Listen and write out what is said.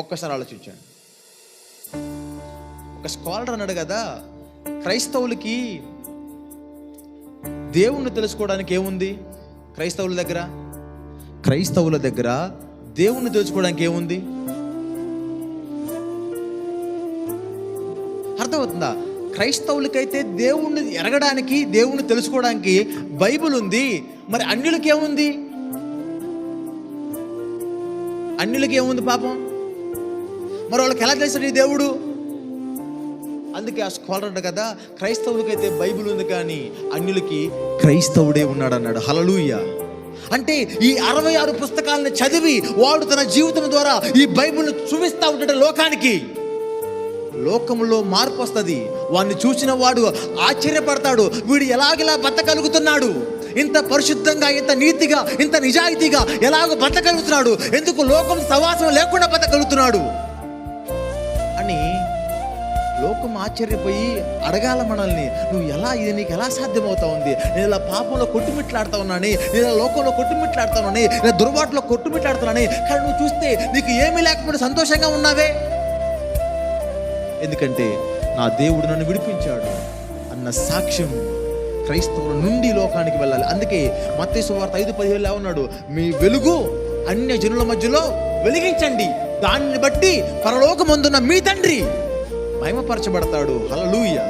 ఒక్కసారి ఆలోచించండి. ఒక స్కాలర్ అన్నాడు కదా, క్రైస్తవులకి దేవుణ్ణి తెలుసుకోవడానికి ఏముంది? క్రైస్తవుల దగ్గర దేవుణ్ణి తెలుసుకోవడానికి ఏముంది? అర్థమవుతుందా? క్రైస్తవులకైతే దేవుణ్ణి ఎరగడానికి, దేవుణ్ణి తెలుసుకోవడానికి బైబిల్ ఉంది. మరి అన్యులకి ఏముంది? పాపం? మరి వాళ్ళకి ఎలా తెలుసు నీ దేవుడు? అందుకే ఆ స్కాలర్ అంట కదా, క్రైస్తవులకైతే బైబిల్ ఉంది కానీ అన్యులకి క్రైస్తవుడే ఉన్నాడు అన్నాడు. హల్లెలూయా. అంటే ఈ 66 పుస్తకాలను చదివి వాడు తన జీవితం ద్వారా ఈ బైబిల్ను చూపిస్తూ ఉంటాడు లోకానికి. లోకంలో మార్పు వస్తుంది. వాడిని చూసిన వాడు ఆశ్చర్యపడతాడు, వీడు ఎలాగలా బతకగలుగుతున్నాడు, ఇంత పరిశుద్ధంగా, ఇంత నీతిగా, ఇంత నిజాయితీగా ఎలాగో బతకగలుగుతున్నాడు, ఎందుకు లోకం సవాసం లేకుండా బతకగలుగుతున్నాడు అని లోకం ఆశ్చర్యపోయి అడగాల మనల్ని, నువ్వు ఎలా, ఇది నీకు ఎలా సాధ్యమవుతా ఉంది? నేను ఇలా పాపంలో కొట్టుమిట్లాడుతా ఉన్నాను, నేను ఇలా లోకంలో కొట్టుమిట్లాడుతా ఉన్నాను, ఇలా దుర్బాటులో కొట్టుమిట్లాడుతున్నాను, కానీ నువ్వు చూస్తే నీకు ఏమీ లేకపోతే సంతోషంగా ఉన్నావే. ఎందుకంటే నా దేవుడు నన్ను విడిపించాడు అన్న సాక్ష్యం క్రైస్తవుల నుండి లోకానికి వెళ్ళాలి. అందుకే మత్తయి సువార్త 5:17 ఉన్నాడు, మీ వెలుగు అన్య జనుల మధ్యలో వెలిగించండి, దానిని బట్టి పరలోకమందున్న మీ తండ్రి మహిమపరచబడతాడు. హల్లెలూయా.